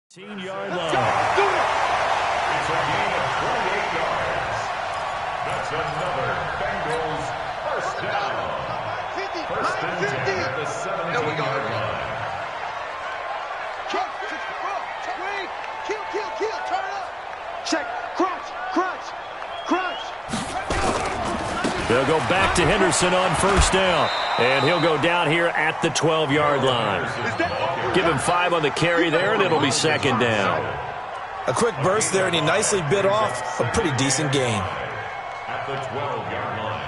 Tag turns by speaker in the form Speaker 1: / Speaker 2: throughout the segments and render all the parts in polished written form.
Speaker 1: 18-yard line. It's a gain of 28 yards. That's another Bengals first down. First and 10 at the 17-yard line.
Speaker 2: Kill, turn up. Check, crunch.
Speaker 1: They'll go back to Henderson on first down. And he'll go down here at the 12-yard line. Give him 5 on the carry there, and it'll be second down.
Speaker 3: A quick burst there, and he nicely bit off a pretty decent gain.
Speaker 1: At the 12-yard line.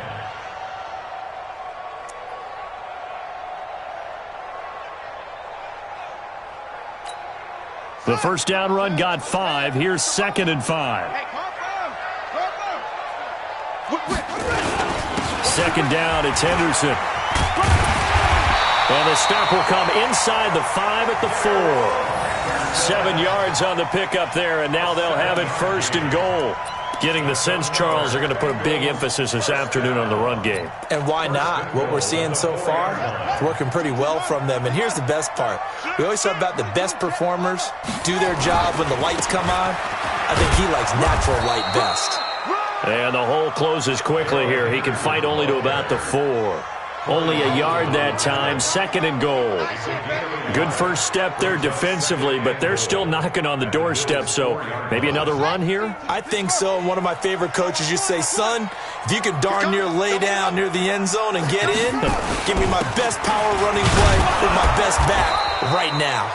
Speaker 1: The first down run got 5. Here's second and 5. Second down, it's Henderson. And the stop will come inside the 5 at the 4. 7 yards on the pickup there, and now they'll have it first and goal. Getting the sense, Charles, are going to put a big emphasis this afternoon on the run game.
Speaker 3: And why not? What we're seeing so far, it's working pretty well from them. And here's the best part. We always talk about the best performers do their job when the lights come on. I think he likes natural light best.
Speaker 1: And the hole closes quickly here. He can fight only to about the 4. Only a yard that time, second and goal. Good first step there defensively, but they're still knocking on the doorstep, so maybe another run here?
Speaker 3: I think so. One of my favorite coaches used to say, son, if you can darn near lay down near the end zone and get in, give me my best power running play with my best back right now.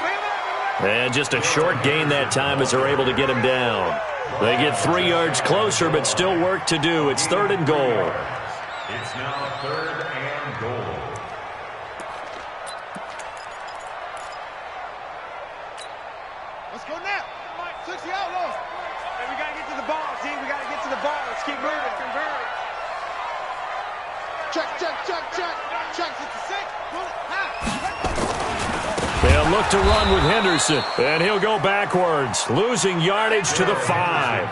Speaker 1: And just a short gain that time as they're able to get him down. They get 3 yards closer, but still work to do. It's third and goal. It's now third and goal.
Speaker 2: Let's go now. 60 outlaws. Hey, we got to get to the ball, T. We got to get to the ball. Let's keep moving. Check. Check. It's the 6.
Speaker 1: They'll look to run with Henderson, and he'll go backwards, losing yardage to the 5.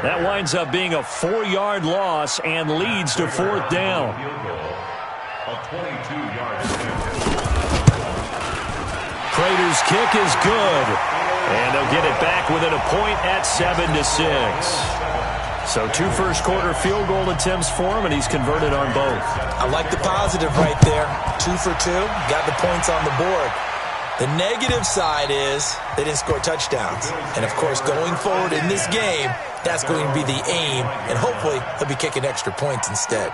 Speaker 1: That winds up being a 4-yard loss and leads to fourth down. Prater's kick is good, and they'll get it back within a point at 7-6. So 2 first-quarter field goal attempts for him, and he's converted on both.
Speaker 3: I like the positive right there. 2 for 2, got the points on the board. The negative side is they didn't score touchdowns. And, of course, going forward in this game, that's going to be the aim, and hopefully they'll be kicking extra points instead.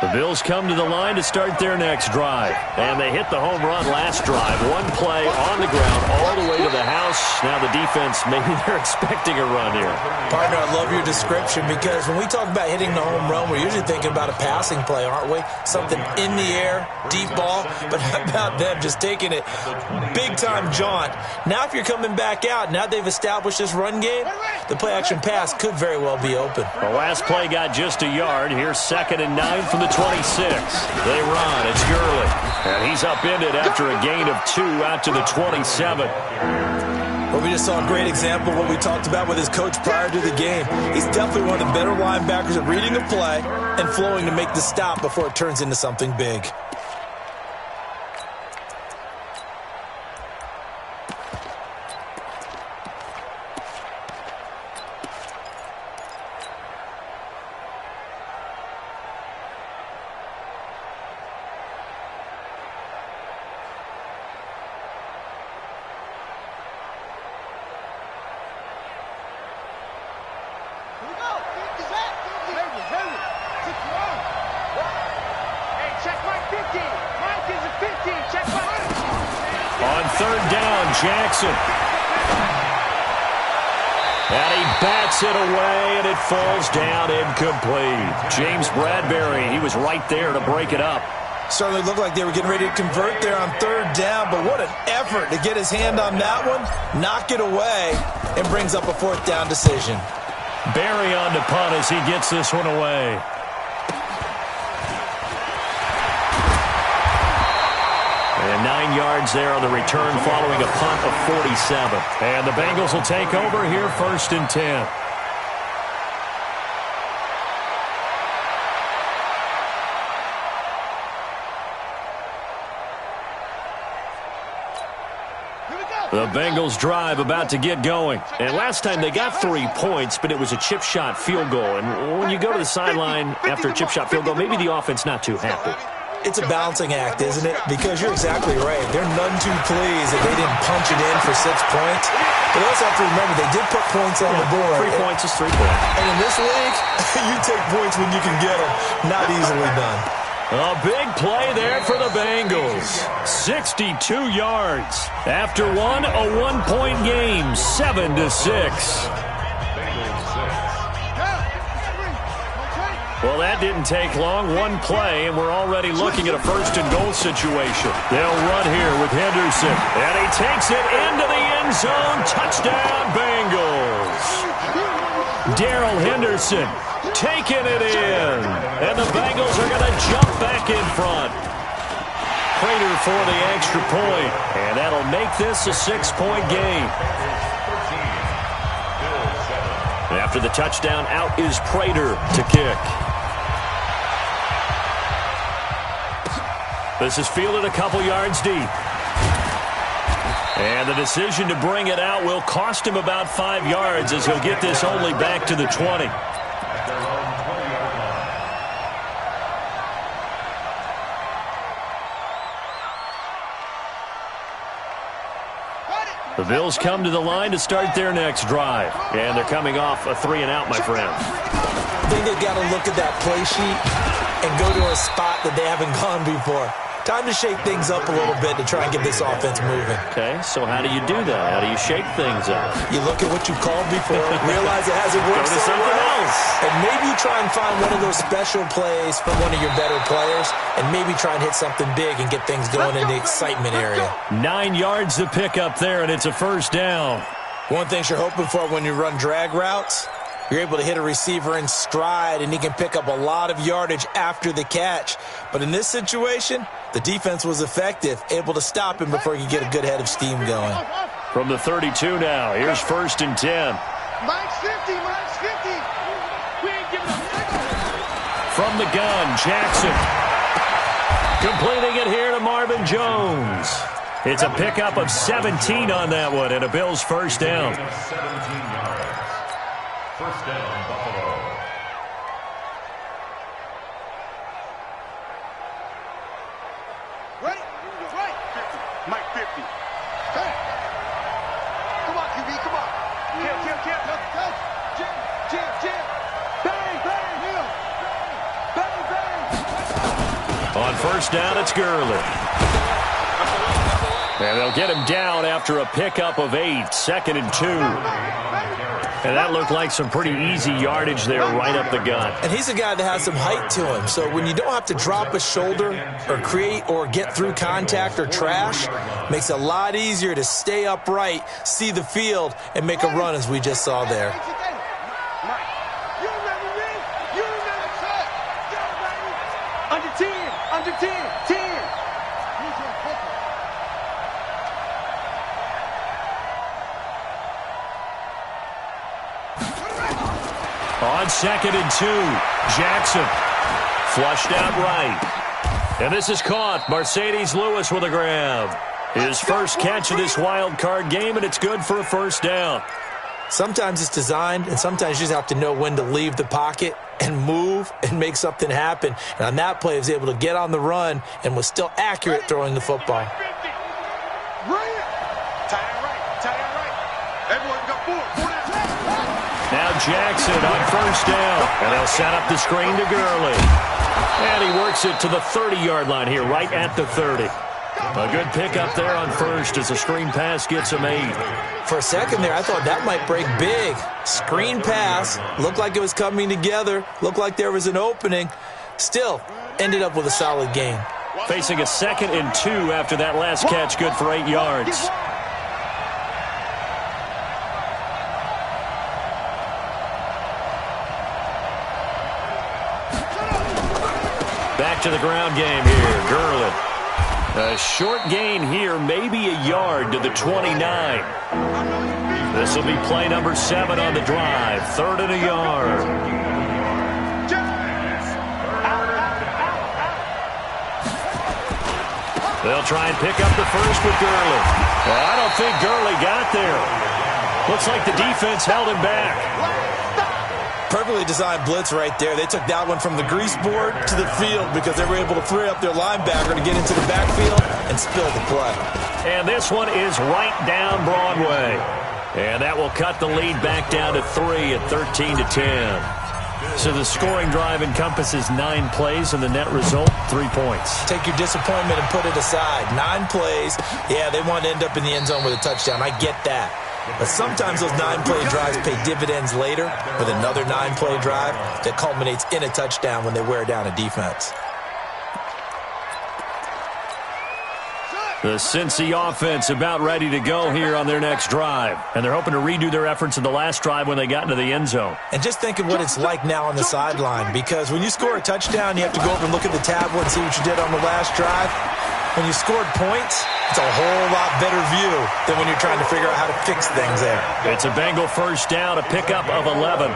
Speaker 1: The Bills come to the line to start their next drive. And they hit the home run last drive. 1 play on the ground all the way to the house. Now the defense, maybe they're expecting a run here.
Speaker 3: Partner, I love your description because when we talk about hitting the home run, we're usually thinking about a passing play, aren't we? Something in the air, deep ball. But how about them just taking it big-time jaunt? Now if you're coming back out, now they've established this run game, the play-action pass could very well be open.
Speaker 1: The last play got just a yard. Here's second and 9 from the 26. They run. It's Gurley. And he's upended after a gain of 2 out to the 27.
Speaker 3: Well, we just saw a great example of what we talked about with his coach prior to the game. He's definitely one of the better linebackers at reading a play and flowing to make the stop before it turns into something big.
Speaker 1: On third down, Jackson. And he bats it away, and it falls down incomplete. James Bradbury, he was right there to break it up.
Speaker 3: Certainly looked like they were getting ready to convert there on third down, but what an effort to get his hand on that one, knock it away, and brings up a fourth down decision.
Speaker 1: Barry on to punt as he gets this one away. And 9 yards there on the return following a punt of 47. And the Bengals will take over here first and 10.
Speaker 2: Here we go.
Speaker 1: The Bengals drive about to get going. And last time they got 3 points, but it was a chip shot field goal. And when you go to the sideline after a chip shot field goal, maybe the offense not too happy.
Speaker 3: It's a balancing act, isn't it? Because you're exactly right. They're none too pleased that they didn't punch it in for 6 points. But also have to remember, they did put points on the board.
Speaker 1: 3 points is 3 points.
Speaker 3: And in this league, you take points when you can get them. Not easily done.
Speaker 1: A big play there for the Bengals. 62 yards. After one, a 1-point game, 7-6. Well, that didn't take long. One play, and we're already looking at a first-and-goal situation. They'll run here with Henderson, and he takes it into the end zone. Touchdown, Bengals. Darrell Henderson taking it in, and the Bengals are going to jump back in front. Prater for the extra point, and that'll make this a 6-point game. After the touchdown, out is Prater to kick. This is fielded a couple yards deep. And the decision to bring it out will cost him about 5 yards as he'll get this only back to the 20. The Bills come to the line to start their next drive. And they're coming off a 3-and-out, my friend.
Speaker 3: I think they've got to look at that play sheet and go to a spot that they haven't gone before. Time to shake things up a little bit to try and get this offense moving.
Speaker 1: Okay, so how do you do that? How do you shake things up?
Speaker 3: You look at what you called before, realize it hasn't worked
Speaker 1: Go to something else.
Speaker 3: And maybe you try and find one of those special plays from one of your better players, and maybe try and hit something big and get things going in the excitement area.
Speaker 1: 9 yards to pick up there, and it's a first down.
Speaker 3: One thing you're hoping for when you run drag routes, you're able to hit a receiver in stride, and he can pick up a lot of yardage after the catch. But in this situation, the defense was effective, able to stop him before he could get a good head of steam going.
Speaker 1: From the 32 now, here's 1st and 10.
Speaker 2: Mike's 50, Mike's 50. We ain't giving up.
Speaker 1: From the gun, Jackson. Completing it here to Marvin Jones. It's a pickup of 17 on that one, and a Bills first down.
Speaker 4: 17 yards. First down, Buffalo.
Speaker 2: Ready? Right. 50. Mike 50. Okay. Come on, QB, come on. Kill. Go. Jim. Bang, bang. Hill. Bang, bang.
Speaker 1: On first down, it's Gurley. And they'll get him down after a pickup of 8, 2nd and 2. And that looked like some pretty easy yardage there right up the gut.
Speaker 3: And he's a guy that has some height to him. So when you don't have to drop a shoulder or create or get through contact or trash, makes it a lot easier to stay upright, see the field, and make a run as we just saw there.
Speaker 2: Under 10.
Speaker 1: On 2nd and 2, Jackson flushed out right. And this is caught. Mercedes Lewis with a grab. His first catch of this wild card game, and it's good for a first down.
Speaker 3: Sometimes it's designed, and sometimes you just have to know when to leave the pocket and move and make something happen. And on that play, he was able to get on the run and was still accurate throwing the football.
Speaker 1: Now Jackson on first down, and they'll set up the screen to Gurley. And he works it to the 30-yard line here, right at the 30. A good pickup there on first as a screen pass gets him 8.
Speaker 3: For a second there, I thought that might break big. Screen pass, looked like it was coming together, looked like there was an opening. Still, ended up with a solid gain.
Speaker 1: Facing a 2nd and 2 after that last catch, good for 8 yards. Back to the ground game here, Gurley. A short gain here, maybe a yard to the 29. This will be play number 7 on the drive, 3rd and a yard. They'll try and pick up the first with Gurley. Well, I don't think Gurley got there. Looks like the defense held him back.
Speaker 3: Perfectly designed blitz right there. They took that one from the grease board to the field because they were able to free up their linebacker to get into the backfield and spill the play.
Speaker 1: And this one is right down Broadway. And that will cut the lead back down to 3 at 13-10. So the scoring drive encompasses 9 plays, and the net result, 3 points.
Speaker 3: Take your disappointment and put it aside. 9 plays. Yeah, they want to end up in the end zone with a touchdown. I get that. But sometimes those 9-play drives pay dividends later with another 9-play drive that culminates in a touchdown when they wear down a defense.
Speaker 1: The Cincy offense about ready to go here on their next drive. And they're hoping to redo their efforts in the last drive when they got into the end zone.
Speaker 3: And just think of what it's like now on the sideline, because when you score a touchdown, you have to go over and look at the tablet and see what you did on the last drive. When you scored points, it's a whole lot better view than when you're trying to figure out how to fix things there.
Speaker 1: It's a Bengal first down, a pickup of 11.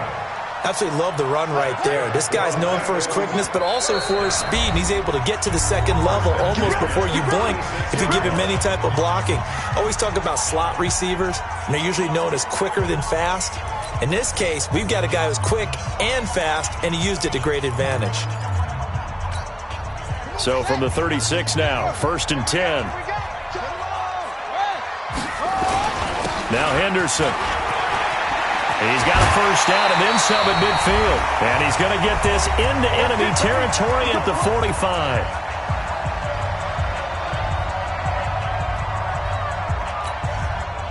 Speaker 3: Absolutely love the run right there. This guy's known for his quickness, but also for his speed. And he's able to get to the second level almost before you blink if you give him any type of blocking. Always talk about slot receivers, and they're usually known as quicker than fast. In this case, we've got a guy who's quick and fast, and he used it to great advantage.
Speaker 1: So from the 36 now, 1st and 10. Now Henderson. He's got a first down and then some at midfield. And he's going to get this into enemy territory at the 45.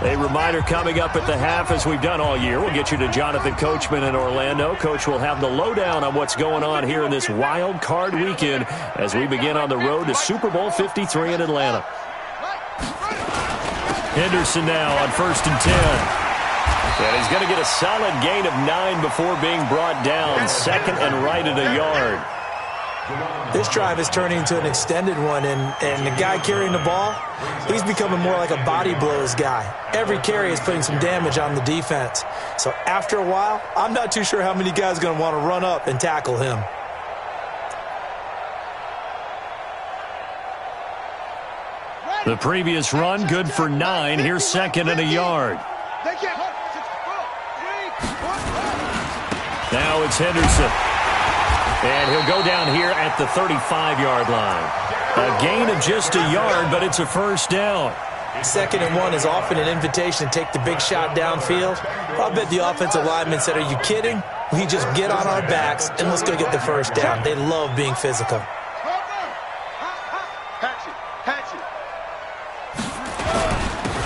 Speaker 1: A reminder coming up at the half, as we've done all year. We'll get you to Jonathan Coachman in Orlando. Coach will have the lowdown on what's going on here in this wild card weekend as we begin on the road to Super Bowl 53 in Atlanta. Henderson now on 1st and 10. And he's going to get a solid gain of 9 before being brought down. Second and right at a yard.
Speaker 3: This drive is turning into an extended one, and the guy carrying the ball, he's becoming more like a body blows guy. Every carry is putting some damage on the defense. So after a while, I'm not too sure how many guys are going to want to run up and tackle him.
Speaker 1: The previous run, good for 9. Here's second and a yard. Now it's Henderson. And he'll go down here at the 35-yard line. A gain of just a yard, but it's a first down.
Speaker 3: 2nd and 1 is often an invitation to take the big shot downfield. I bet the offensive lineman said, are you kidding? We just get on our backs and let's go get the first down. They love being physical.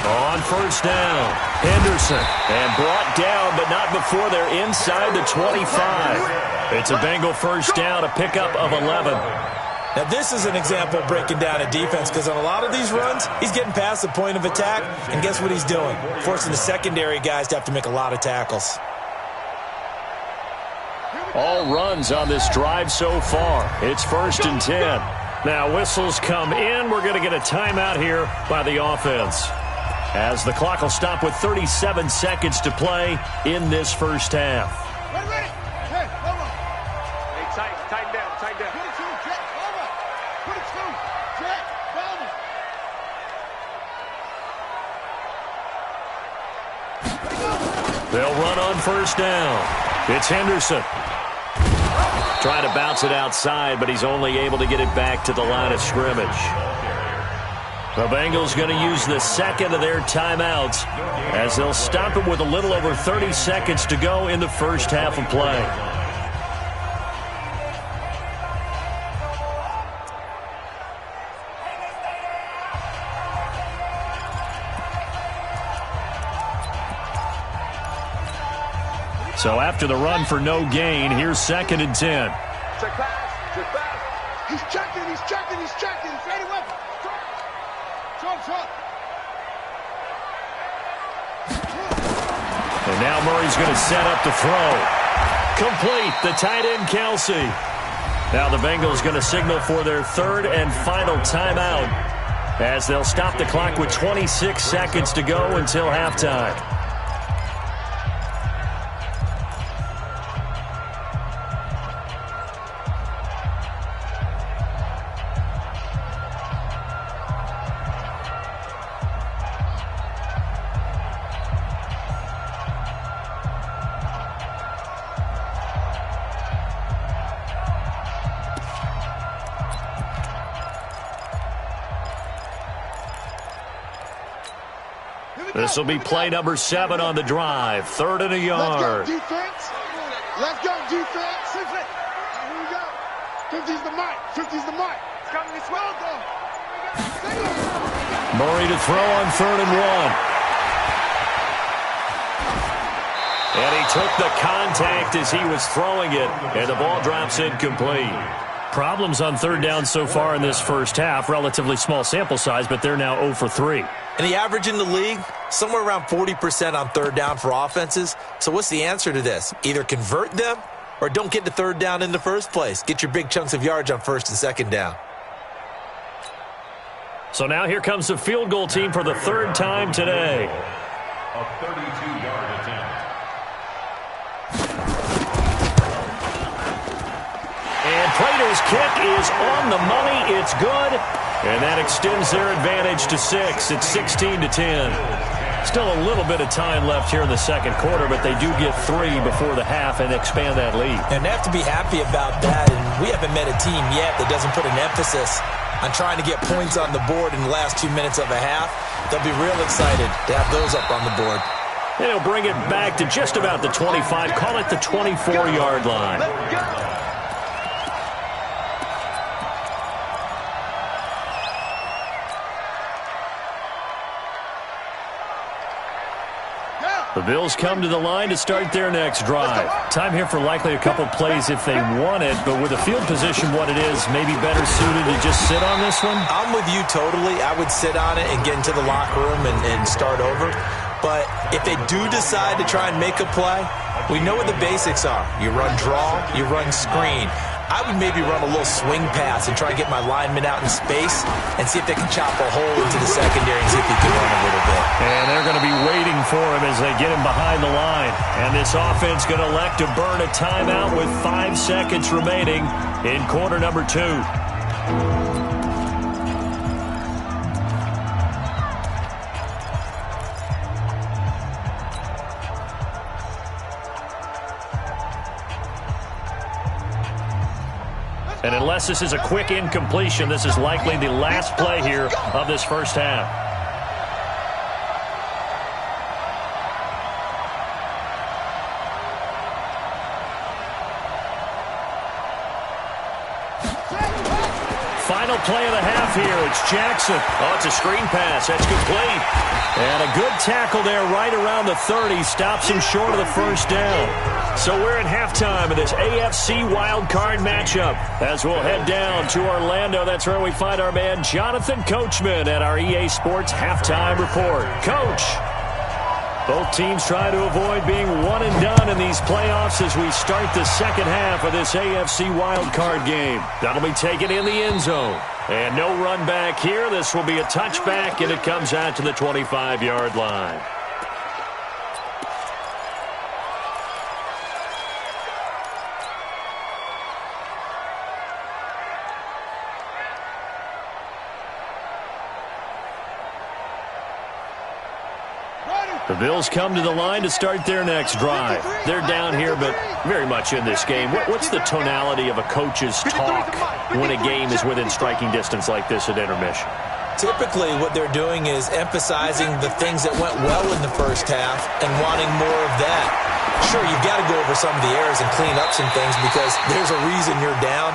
Speaker 1: On first down, Henderson. And brought down, but not before they're inside the 25. It's a Bengal first down, a pickup of 11.
Speaker 3: Now, this is an example of breaking down a defense, because on a lot of these runs, he's getting past the point of attack, and guess what he's doing? Forcing the secondary guys to have to make a lot of tackles.
Speaker 1: All runs on this drive so far. It's 1st and 10. Now, whistles come in. We're going to get a timeout here by the offense, as the clock will stop with 37 seconds to play in this first half.
Speaker 2: Ready. Hey, tighten down. Put it to Jack, over. Put it to Jack, down.
Speaker 1: They'll run on first down. It's Henderson. Trying to bounce it outside, but he's only able to get it back to the line of scrimmage. The Bengals going to use the second of their timeouts as they'll stop it with a little over 30 seconds to go in the first half of play. So after the run for no gain, here's 2nd and 10.
Speaker 2: Check pass. He's checking. He's ready weapon. Short.
Speaker 1: And now Murray's going to set up to throw. Complete, the tight end Kelsey. Now the Bengals going to signal for their 3rd and final timeout, as they'll stop the clock with 26 seconds to go until halftime. This will be play number 7 on the drive. 3rd and a yard.
Speaker 2: Let's go, defense. Let's go, defense. Here we go. 50's the mic. 50's the mic. It's coming this way.
Speaker 1: Murray to throw on 3rd and 1. And he took the contact as he was throwing it, and the ball drops incomplete. Problems on 3rd down so far in this first half. Relatively small sample size, but they're now 0 for 3.
Speaker 3: And the average in the league, somewhere around 40% on 3rd down for offenses. So what's the answer to this? Either convert them or don't get to 3rd down in the first place. Get your big chunks of yards on 1st and 2nd down.
Speaker 1: So now here comes the field goal team for the 3rd time today.
Speaker 4: A 32-yard attempt.
Speaker 1: And Prater's kick is on the money. It's good. And that extends their advantage to 6. It's 16-10. Still a little bit of time left here in the second quarter, but they do get 3 before the half and expand that lead.
Speaker 3: And they have to be happy about that. And we haven't met a team yet that doesn't put an emphasis on trying to get points on the board in the last 2 minutes of a half. They'll be real excited to have those up on the board.
Speaker 1: And he'll bring it back to just about the 25. Call it the 24-yard line. The Bills come to the line to start their next drive. Time here for likely a couple plays if they want it, but with the field position what it is, maybe better suited to just sit on this one?
Speaker 3: I'm with you totally. I would sit on it and get into the locker room and start over. But if they do decide to try and make a play, we know what the basics are. You run draw, you run screen. I would maybe run a little swing pass and try and get my lineman out in space and see if they can chop a hole into the secondary and see if he can run a little bit.
Speaker 1: And they're going to be waiting for him as they get him behind the line. And this offense going to elect to burn a timeout with 5 seconds remaining in quarter number 2. And unless this is a quick incompletion, this is likely the last play here of this first half. Final play of the half here. It's Jackson. Oh, it's a screen pass. That's complete. And a good tackle there right around the 30. Stops him short of the first down. So we're at halftime of this AFC wildcard matchup. As we'll head down to Orlando, that's where we find our man Jonathan Coachman at our EA Sports Halftime Report. Coach, both teams try to avoid being one and done in these playoffs as we start the second half of this AFC wildcard game. That'll be taken in the end zone. And no run back here. This will be a touchback, and it comes out to the 25-yard line. The Bills come to the line to start their next drive. They're down here, but very much in this game. What's the tonality of a coach's talk when a game is within striking distance like this at intermission?
Speaker 3: Typically, what they're doing is emphasizing the things that went well in the first half and wanting more of that. Sure, you've got to go over some of the errors and clean up some things because there's a reason you're down.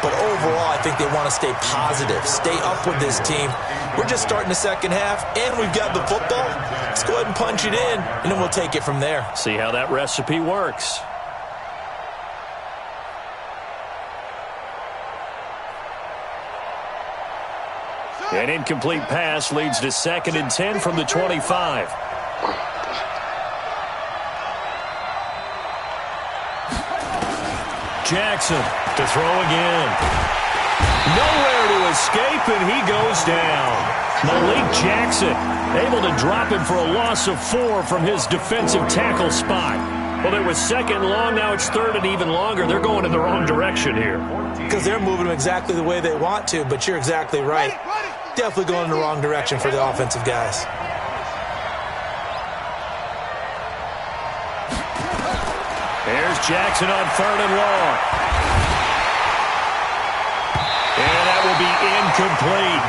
Speaker 3: But overall, I think they want to stay positive, stay up with this team. We're just starting the second half, and we've got the football. Let's go ahead and punch it in, and then we'll take it from there.
Speaker 1: See how that recipe works. An incomplete pass leads to 2nd and 10 from the 25. Jackson to throw again. Nowhere to escape, and he goes down. Malik Jackson able to drop him for a loss of 4 from his defensive tackle spot. Well, it was 2nd and long. Now it's 3rd and even longer. They're going in the wrong direction here.
Speaker 3: Because they're moving them exactly the way they want to, but you're exactly right. Definitely going in the wrong direction for the offensive guys.
Speaker 1: There's Jackson on 3rd and long. And that will be incomplete.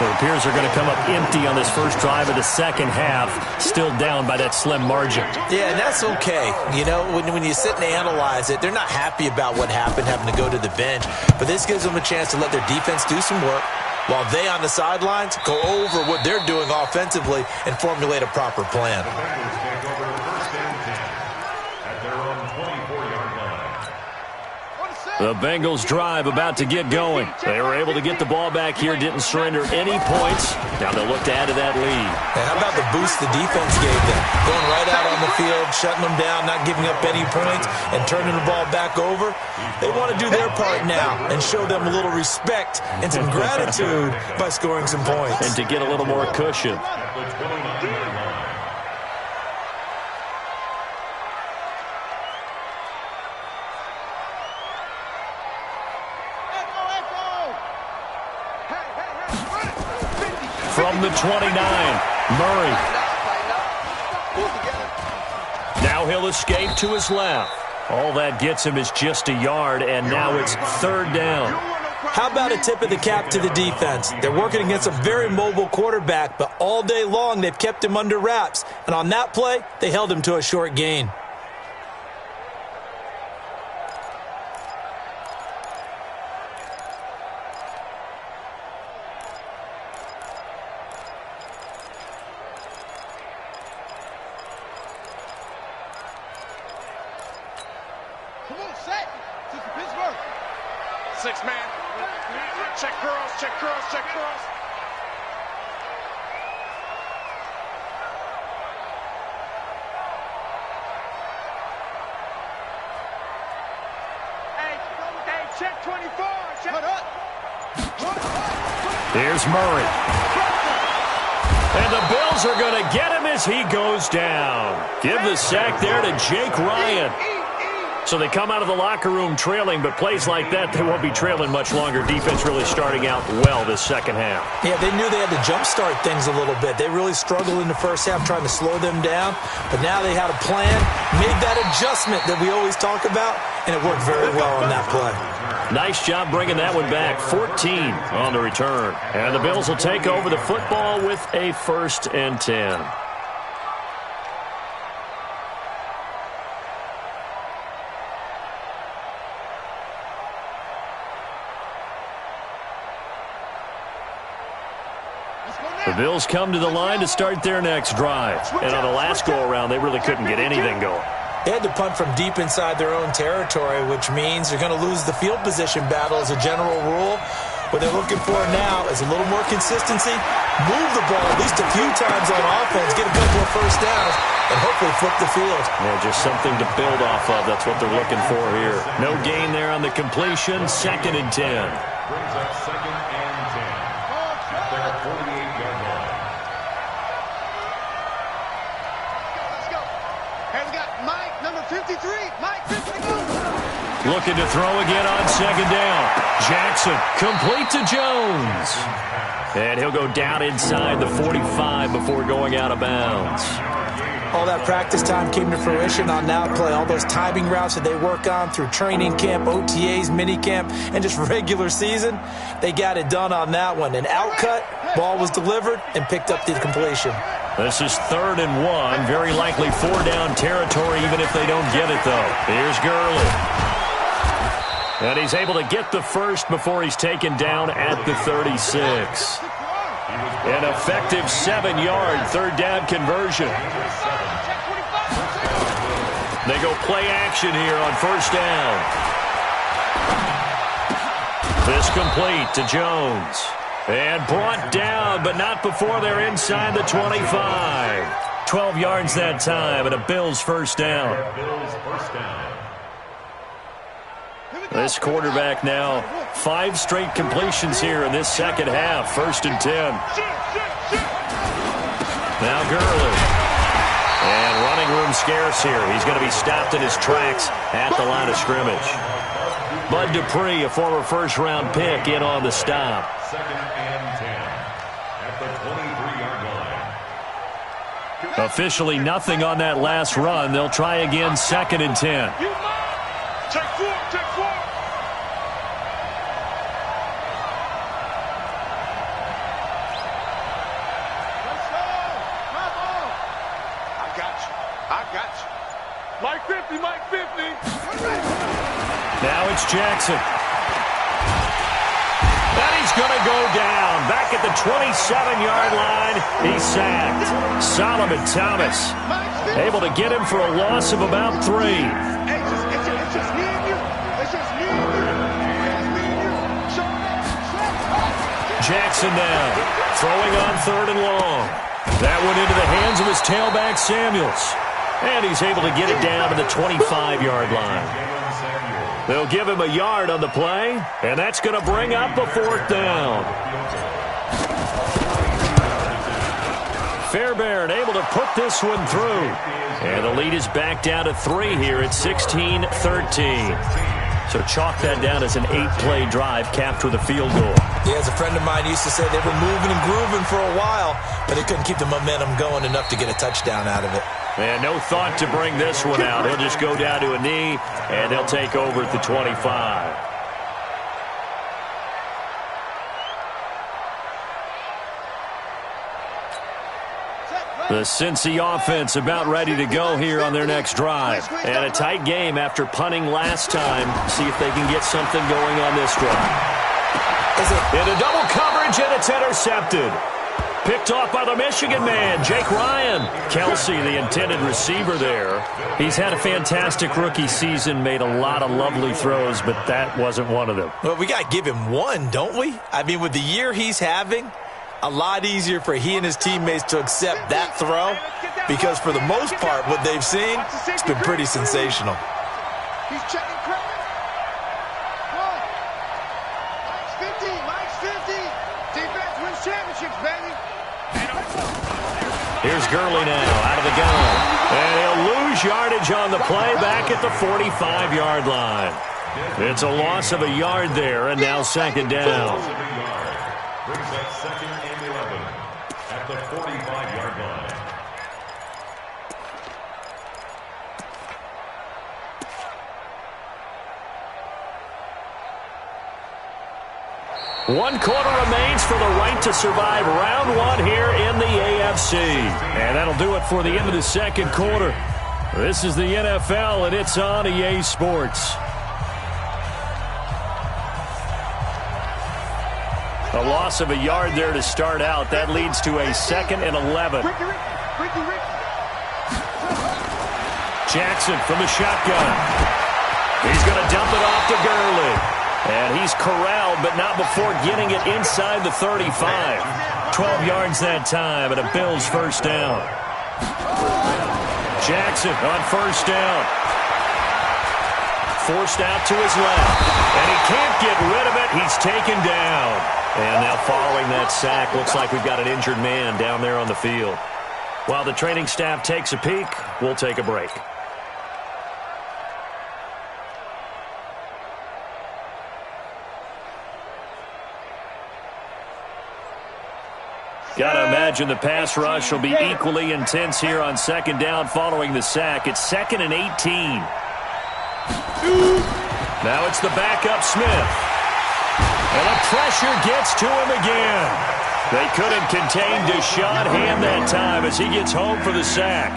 Speaker 1: It appears they're going to come up empty on this first drive of the second half, still down by that slim margin.
Speaker 3: Yeah, and that's okay. You know, when you sit and analyze it, they're not happy about what happened, having to go to the bench. But this gives them a chance to let their defense do some work while they on the sidelines go over what they're doing offensively and formulate a proper plan.
Speaker 4: The Bengals take over first and 10 at their own 24-yard line.
Speaker 1: The Bengals drive about to get going. They were able to get the ball back here, didn't surrender any points. Now they'll look to add to that lead.
Speaker 3: And how about the boost the defense gave them? Going right out on the field, shutting them down, not giving up any points, and turning the ball back over. They want to do their part now and show them a little respect and some gratitude by scoring some points.
Speaker 1: And to get a little more cushion.
Speaker 4: At the 29-yard line.
Speaker 1: From the 29, Murray. Now he'll escape to his left. All that gets him is just a yard, and now it's third down.
Speaker 3: How about a tip of the cap to the defense? They're working against a very mobile quarterback, but all day long they've kept him under wraps. And on that play, they held him to a short gain.
Speaker 2: Six-man. Check cross, check cross, check cross. Hey, check 24. Check.
Speaker 1: Here's Murray. And the Bills are going to get him as he goes down. Give the sack there to Jake Ryan. So they come out of the locker room trailing, but plays like that, they won't be trailing much longer. Defense really starting out well this second half.
Speaker 3: Yeah, they knew they had to jumpstart things a little bit. They really struggled in the first half trying to slow them down, but now they had a plan, made that adjustment that we always talk about, and it worked very well on that play.
Speaker 1: Nice job bringing that one back. 14 on the return. And the Bills will take over the football with a 1st and 10. The Bills come to the line to start their next drive. And on the last go-around, they really couldn't get anything going.
Speaker 3: They had to punt from deep inside their own territory, which means they're going to lose the field position battle as a general rule. What they're looking for now is a little more consistency, move the ball at least a few times on offense, get a couple of first downs, and hopefully flip the field.
Speaker 1: Yeah, just something to build off of. That's what they're looking for here. No gain there on the completion. 2nd and 10.
Speaker 4: Brings up 2nd and 10 at their 48-yard line.
Speaker 2: Let's go. Hey, we got Mike, number 53. Mike, 53.
Speaker 1: Looking to throw again on 2nd down. Jackson, complete to Jones. And he'll go down inside the 45 before going out of bounds.
Speaker 3: All that practice time came to fruition on that play. All those timing routes that they work on through training camp, OTAs, minicamp, and just regular season, they got it done on that one. An outcut, ball was delivered, and picked up the completion.
Speaker 1: This is 3rd and 1. Very likely 4-down territory, even if they don't get it, though. Here's Gurley. And he's able to get the first before he's taken down at the 36. An effective 7-yard 3rd down conversion. They go play action here on 1st down. This complete to Jones. And brought down, but not before they're inside the 25. 12 yards that time, and a Bills 1st down. This quarterback now, 5 straight completions here in this second half. 1st and 10. Now Gurley. And running room scarce here. He's going to be stopped in his tracks at the line of scrimmage. Bud Dupree, a former first-round pick, in on the stop.
Speaker 4: 2nd and 10 at the 23-yard line.
Speaker 1: Officially nothing on that last run. They'll try again 2nd and 10.
Speaker 2: Check 4, check 4.
Speaker 1: It's Jackson. And he's going to go down. Back at the 27-yard line, he's sacked. Solomon Thomas able to get him for a loss of about 3.
Speaker 2: It's just me and you. It's just me and you. It's me and you.
Speaker 1: Jackson now, throwing on 3rd and long. That went into the hands of his tailback, Samuels. And he's able to get it down to the 25-yard line. They'll give him a yard on the play, and that's going to bring up a 4th down. Fairbairn able to put this one through. And the lead is back down to 3 here at 16-13. So chalk that down as an 8-play drive capped with a field goal.
Speaker 3: Yeah, as a friend of mine used to say, they were moving and grooving for a while, but they couldn't keep the momentum going enough to get a touchdown out of it.
Speaker 1: And no thought to bring this one out. He'll just go down to a knee, and they'll take over at the 25. The Cincy offense about ready to go here on their next drive. And a tight game after punting last time. See if they can get something going on this drive. Into double coverage, and it's intercepted. Picked off by the Michigan man, Jake Ryan. Kelsey, the intended receiver there. He's had a fantastic rookie season, made a lot of lovely throws, but that wasn't one of them.
Speaker 3: Well, we got to give him one, don't we? I mean, with the year he's having, a lot easier for he and his teammates to accept that throw, because for the most part, what they've seen, it's been pretty sensational.
Speaker 2: He's checking credit. Mike's 50. Defense wins championships, baby.
Speaker 1: Here's Gurley now, out of the gun. And he'll lose yardage on the play back at the 45-yard line. It's a loss of a yard there, and now 2nd down.
Speaker 4: Brings up 2nd and 11 at the 45-yard line.
Speaker 1: One quarter remains for the right to survive round 1 here in the AFC. And that'll do it for the end of the 2nd quarter. This is the NFL, and it's on EA Sports. A loss of a yard there to start out. That leads to a 2nd and 11. Jackson from the shotgun. He's going to dump it off to Gurley. And he's corralled, but not before getting it inside the 35. 12 yards that time, and a Bills 1st down. Jackson on 1st down. Forced out to his left. And he can't get rid of it. He's taken down. And now following that sack, looks like we've got an injured man down there on the field. While the training staff takes a peek, we'll take a break. Got to imagine the pass rush will be equally intense here on 2nd down following the sack. It's 2nd and 18. Now it's the backup Smith. And the pressure gets to him again. They couldn't contain Deshaun Hand that time as he gets home for the sack.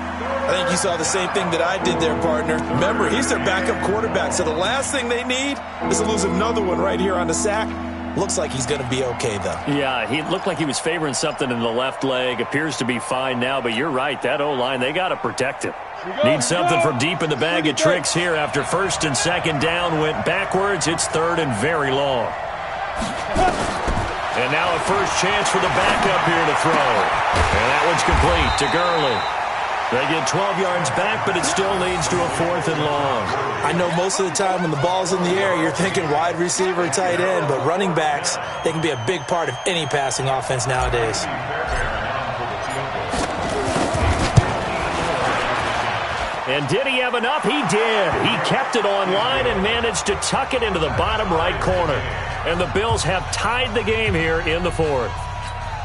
Speaker 3: I think you saw the same thing that I did there, partner. Remember, he's their backup quarterback, so the last thing they need is to lose another one right here on the sack. Looks like he's going to be okay, though.
Speaker 1: Yeah, he looked like he was favoring something in the left leg. Appears to be fine now, but you're right. That O-line, they got to protect him. Need something from deep in the bag of tricks here after 1st and 2nd down went backwards. It's 3rd and very long. And now a first chance for the backup here to throw. And that one's complete to Gurley. They get 12 yards back, but it still leads to a 4th and long.
Speaker 3: I know most of the time when the ball's in the air, you're thinking wide receiver, tight end, but running backs, they can be a big part of any passing offense nowadays.
Speaker 1: And did he have enough? He did. He kept it on line and managed to tuck it into the bottom right corner. And the Bills have tied the game here in the 4th.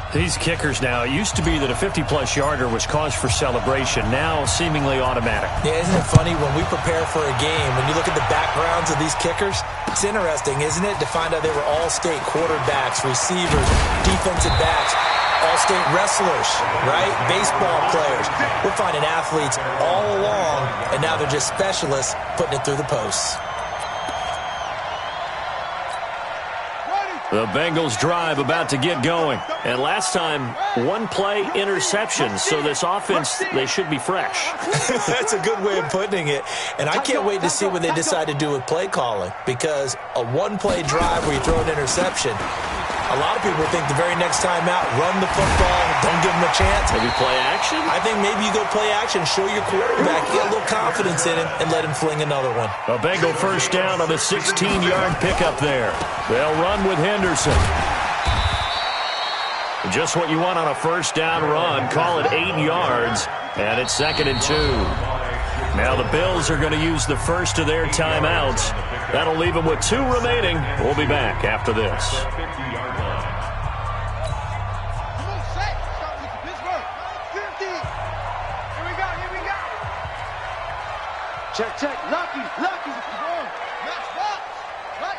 Speaker 1: These kickers now, it used to be that a 50-plus yarder was cause for celebration. Now, seemingly automatic.
Speaker 3: Yeah, isn't it funny when we prepare for a game, when you look at the backgrounds of these kickers, it's interesting, isn't it, to find out they were all-state quarterbacks, receivers, defensive backs, all-state wrestlers, right? Baseball players. We're finding athletes all along, and now they're just specialists putting it through the posts.
Speaker 1: The Bengals drive about to get going. And last time, one-play interception. So this offense, they should be fresh.
Speaker 3: That's a good way of putting it. And I can't wait to see what they decide to do with play calling. Because a one-play drive where you throw an interception, a lot of people think the very next time out, run the football, don't give them a chance.
Speaker 1: Maybe play action?
Speaker 3: I think maybe you go play action, show your quarterback, get a little confidence in him, and let him fling another one.
Speaker 1: A Bengal first down on a 16-yard pickup there. They'll run with Henderson. Just what you want on a first down run. Call it 8 yards, and it's 2nd and 2. Now the Bills are going to use the first of their timeouts. That'll leave them with 2 remaining. We'll be back after this.
Speaker 2: Check, lucky. Match box. Right.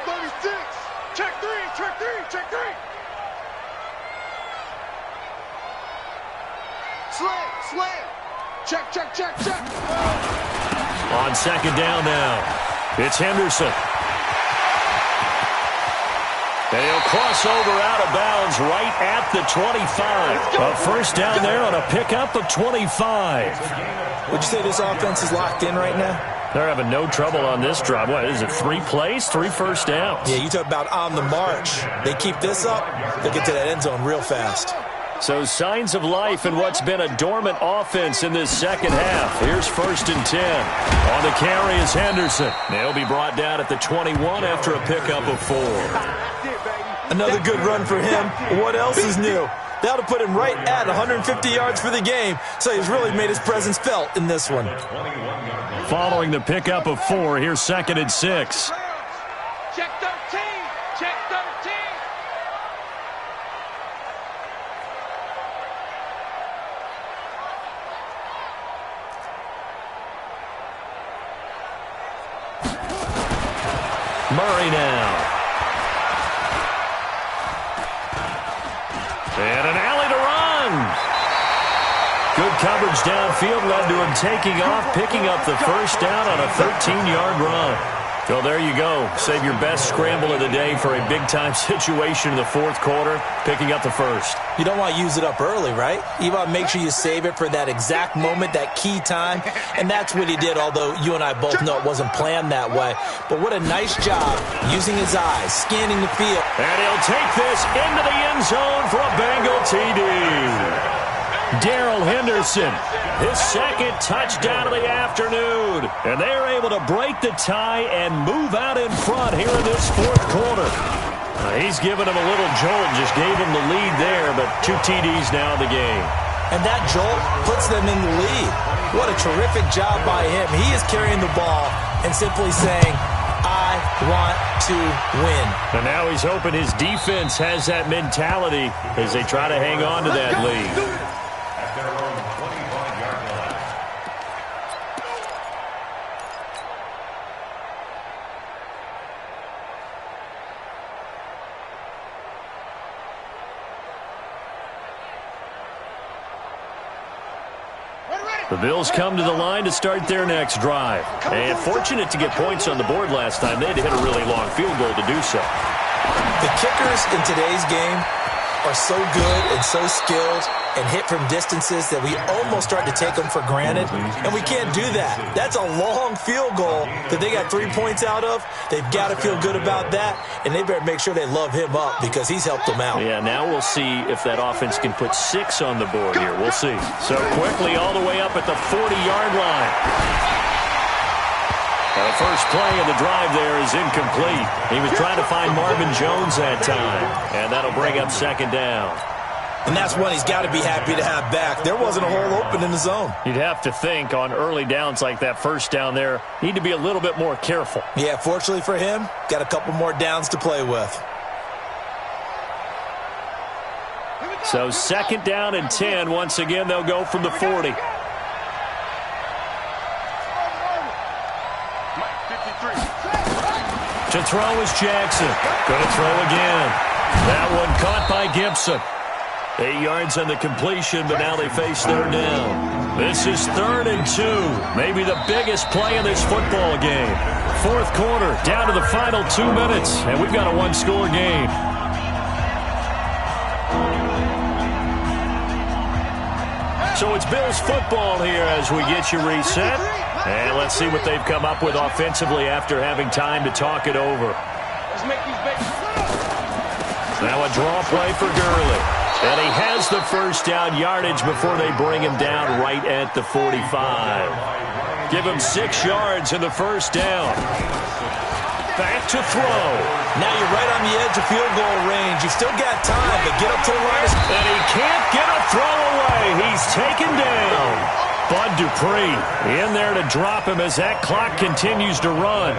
Speaker 2: 36. Check three. Slam. Check.
Speaker 1: On 2nd down now, it's Henderson. And he'll cross over out of bounds right at the 25. A first down there on a pickup of 25.
Speaker 3: Would you say this offense is locked in right now?
Speaker 1: They're having no trouble on this drive. What is it, 3 plays, 3 first downs?
Speaker 3: Yeah, you talk about on the march. They keep this up, they'll get to that end zone real fast.
Speaker 1: So signs of life in what's been a dormant offense in this second half. Here's 1st and 10. On the carry is Henderson. They'll be brought down at the 21 after a pickup of 4.
Speaker 3: Another good run for him. What else is new? That'll put him right at 150 yards for the game, so he's really made his presence felt in this one.
Speaker 1: Following the pickup of 4, here's 2nd and 6.
Speaker 2: Check 13.
Speaker 1: Murray now. And an alley to run. Good coverage downfield led to him taking off, picking up the first down on a 13-yard run. So there you go. Save your best scramble of the day for a big-time situation in the 4th quarter, picking up the first.
Speaker 3: You don't want to use it up early, right? You want to make sure you save it for that exact moment, that key time. And that's what he did, although you and I both know it wasn't planned that way. But what a nice job using his eyes, scanning the field.
Speaker 1: And he'll take this into the end zone for a Bengal TD. Darrell Henderson, his 2nd touchdown of the afternoon. And they are able to break the tie and move out in front here in this 4th quarter. He's given him a little jolt, just gave him the lead there, but 2 TDs now in the game.
Speaker 3: And that jolt puts them in the lead. What a terrific job by him. He is carrying the ball and simply saying, I want to win.
Speaker 1: And now he's hoping his defense has that mentality as they try to hang on to that lead. The Bills come to the line to start their next drive. And fortunate to get points on the board last time. They had to hit a really long field goal to do so.
Speaker 3: The kickers in today's game are so good and so skilled and hit from distances that we almost start to take them for granted. And we can't do that. That's a long field goal that they got 3 points out of. They've got to feel good about that, and they better make sure they love him up because he's helped them out.
Speaker 1: Yeah, now we'll see if that offense can put 6 on the board here. We'll see. So quickly all the way up at the 40-yard line. The first play of the drive there is incomplete. He was trying to find Marvin Jones that time, and that'll bring up 2nd down.
Speaker 3: And that's one he's got to be happy to have back. There wasn't a hole open in the zone.
Speaker 1: You'd have to think on early downs like that first down there, need to be a little bit more careful.
Speaker 3: Yeah, fortunately for him, got a couple more downs to play with.
Speaker 1: So 2nd down and 10. Once again, they'll go from the 40. To throw is Jackson. Going to throw again. That one caught by Gibson. 8 yards on the completion, but now they face third down. This is 3rd and 2. Maybe the biggest play in this football game. 4th quarter, down to the final 2 minutes, and we've got a one-score game. So it's Bills football here as we get you reset. And let's see what they've come up with offensively after having time to talk it over. Now a draw play for Gurley. And he has the first down yardage before they bring him down right at the 45. Give him 6 yards in the first down. Back to throw.
Speaker 3: Now you're right on the edge of field goal range. You've still got time, but get up to the line.
Speaker 1: And he can't get a throw away. He's taken down. Bud Dupree in there to drop him as that clock continues to run.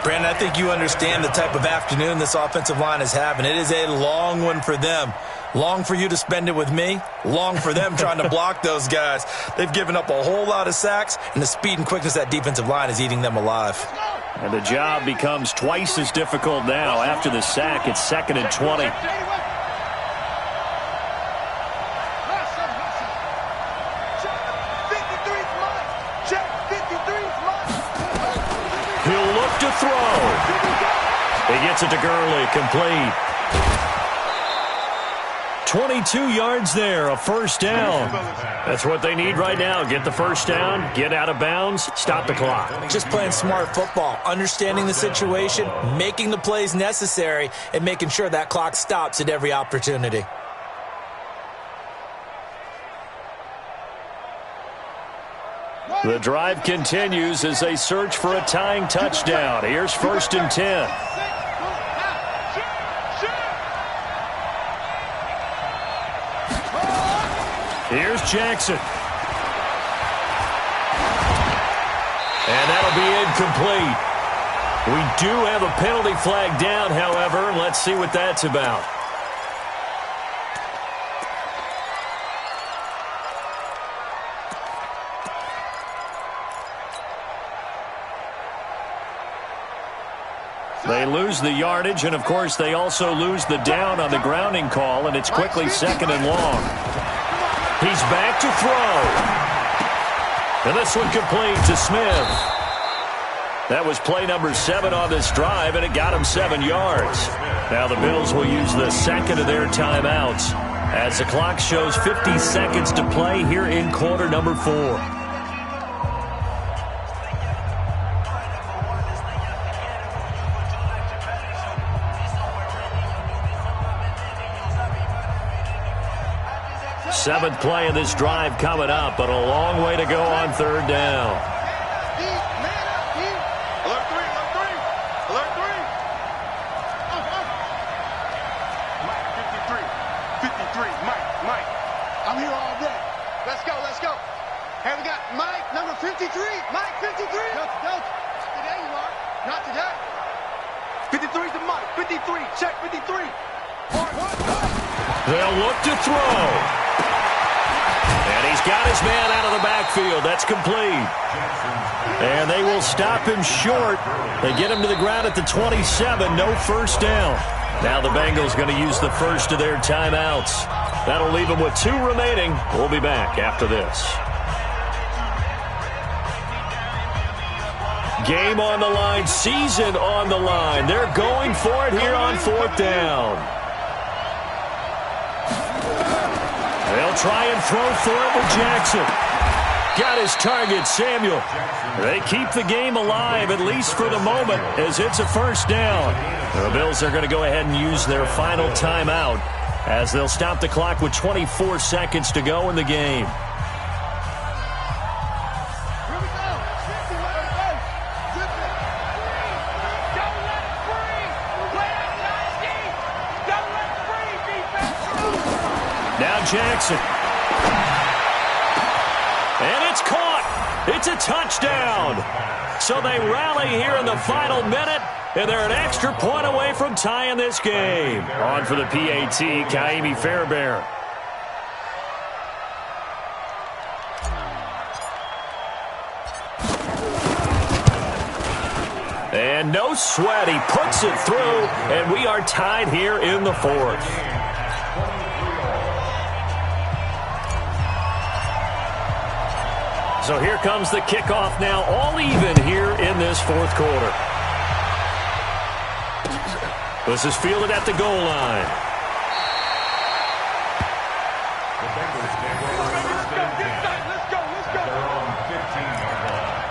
Speaker 3: Brandon, I think you understand the type of afternoon this offensive line is having. It is a long one for them. Long for you to spend it with me. Long for them trying to block those guys. They've given up a whole lot of sacks, and the speed and quickness of that defensive line is eating them alive.
Speaker 1: And the job becomes twice as difficult now. After the sack, it's 2nd and 20. He'll look to throw. He gets it to Gurley, complete. 22 yards there, a first down. That's what they need right now. Get the first down, get out of bounds, stop the clock.
Speaker 3: Just playing smart football, understanding the situation, making the plays necessary, and making sure that clock stops at every opportunity.
Speaker 1: The drive continues as they search for a tying touchdown. Here's 1st and 10. Here's Jackson. And that'll be incomplete. We do have a penalty flag down, however. Let's see what that's about. They lose the yardage, and, of course, they also lose the down on the grounding call, and it's quickly 2nd and long. He's back to throw. And this one complete to Smith. That was play number 7 on this drive, and it got him 7 yards. Now the Bills will use the second of their timeouts as the clock shows 50 seconds to play here in quarter number 4. Seventh play of this drive coming up, but a long way to go on 3rd down.
Speaker 2: Alert 3, alert 3, alert 3. Mike, 53, Mike. I'm here all day. Let's go. Hey, we got Mike, number 53. Mike, 53. Don't. Today you are. Not today. 53 to Mike, 53. Check 53.
Speaker 1: They'll look to throw. And he's got his man out of the backfield. That's complete. And they will stop him short. They get him to the ground at the 27. No first down. Now the Bengals going to use the first of their timeouts. That'll leave them with 2 remaining. We'll be back after this. Game on the line. Season on the line. They're going for it here on 4th down. They'll try and throw for it with Jackson. Got his target, Samuel. They keep the game alive, at least for the moment, as it's a first down. The Bills are going to go ahead and use their final timeout as they'll stop the clock with 24 seconds to go in the game. Jackson. And it's caught. It's a touchdown. So they rally here in the final minute, and they're an extra point away from tying this game. On for the PAT, Kaimi Fairbairn. And no sweat. He puts it through, and we are tied here in the 4th. So here comes the kickoff now, all even here in this fourth quarter. This is fielded at the goal line.
Speaker 4: The Bengals take over first and 10.
Speaker 2: Let's go.
Speaker 4: At their own 15-yard line.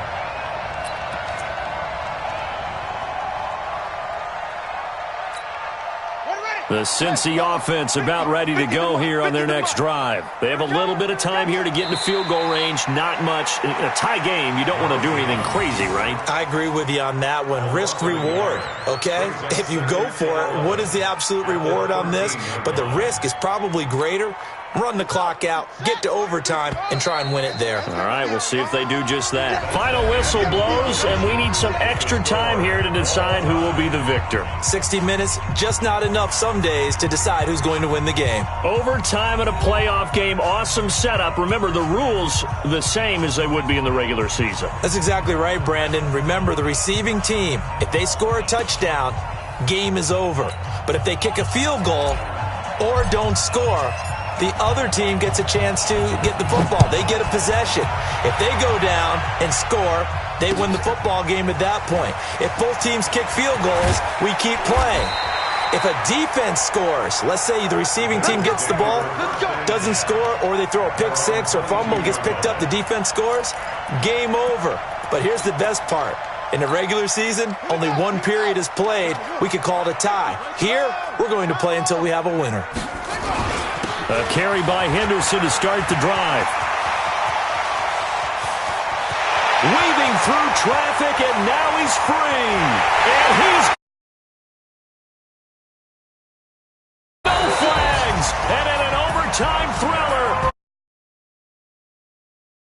Speaker 1: The Cincy offense about ready to go here on their next drive. They have a little bit of time here to get into field goal range. Not much. In a tie game, you don't want to do anything crazy, right?
Speaker 3: I agree with you on that one. Risk-reward, okay? If you go for it, what is the absolute reward on this? But the risk is probably greater. Run the clock out, get to overtime, and try and win it there.
Speaker 1: All right, we'll see if they do just that. Final whistle blows, and we need some extra time here to decide who will be the victor.
Speaker 3: 60 minutes, just not enough some days to decide who's going to win the game.
Speaker 1: Overtime in a playoff game, awesome setup. Remember, the rules the same as they would be in the regular season.
Speaker 3: That's exactly right, Brandon. Remember, the receiving team, if they score a touchdown, game is over. But if they kick a field goal or don't score, the other team gets a chance to get the football. They get a possession. If they go down and score, they win the football game at that point. If both teams kick field goals, we keep playing. If a defense scores, let's say the receiving team gets the ball, doesn't score, or they throw a pick six or fumble, gets picked up, the defense scores, game over. But here's the best part. In the regular season, only one period is played. We could call it a tie. Here, we're going to play until we have a winner.
Speaker 1: A carry by Henderson to start the drive. Weaving through traffic, and now he's free. And he's